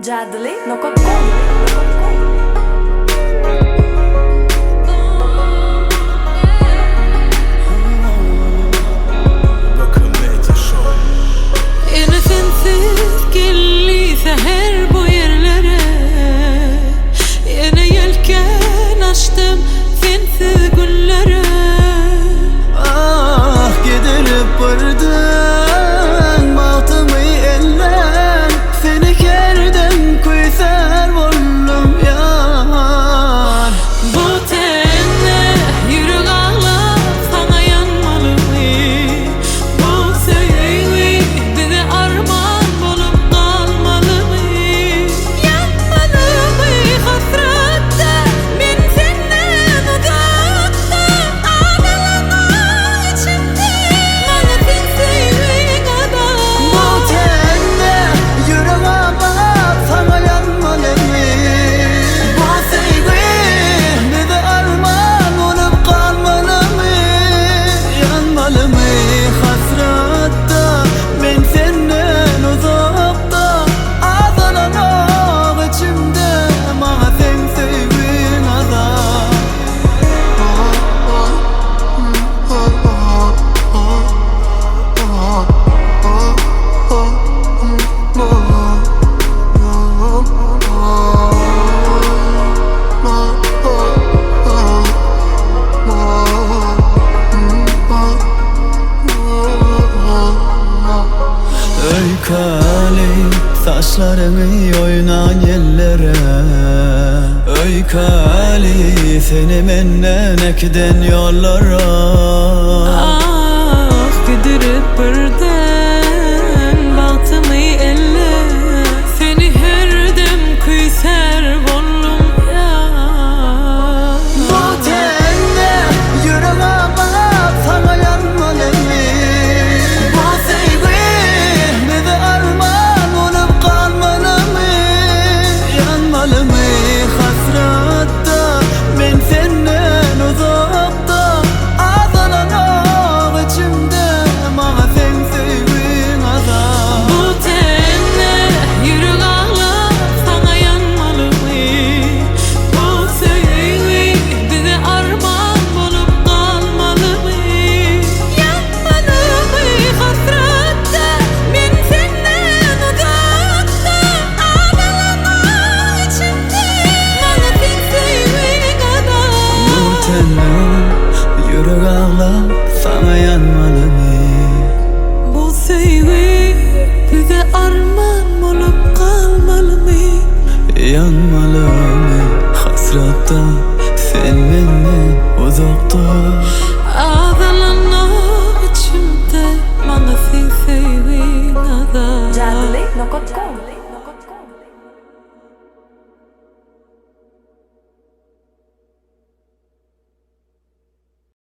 Jadli.com. Yine sensiz gelli seher bu yerlere, yine yelken açtım sensiz günlere. Ah giderip vardın baltımı eller, seni kerden kuyser vuruldum yar. Bu tenle yürek ağlar sana yanmalı mı? Bu sevgi bize armağan bulup kalmalı mı? Yanmalı mı hasrette ben senden uzakta? Ağlama içimde bana sen sevdiğin kadar. Bu tenle yürek ağlar sana yanmalı mı? Bu sevgi bize armağan olup kalmalı mı? Yanmalı mı hasrette ben senden uzakta? Ağlamak içimde bana sen sevdiğin kadar. Öykali saçlarını oynan yerlere, öykali seni menden ekden yollara. Ah giderip birden baltımı elle, seni her dem kuyser bollum ya. Bu tenle yürek ağlar sana yanmalı mı? Bu sevgi bize armağan olup kalmalı mı? Yanmalı mı hasrette ben senden uzakta? Ağlamak içimde bana sen sevdiğin kadar. Bu tenle yürek ağlar sana yanmalı mı? Bu sevgi bize armağan bulup kalmalı mı? Yanmalı mı hasrette ben senden uzakta? Ağlama içimde bana sen sevdiğin kadar. Bu tenle yürek ağlar sana yanmalı mı? Bu sevgi bize armağan olup kalmalı mı? Yanmalı mı hasretten sen benden uzakta?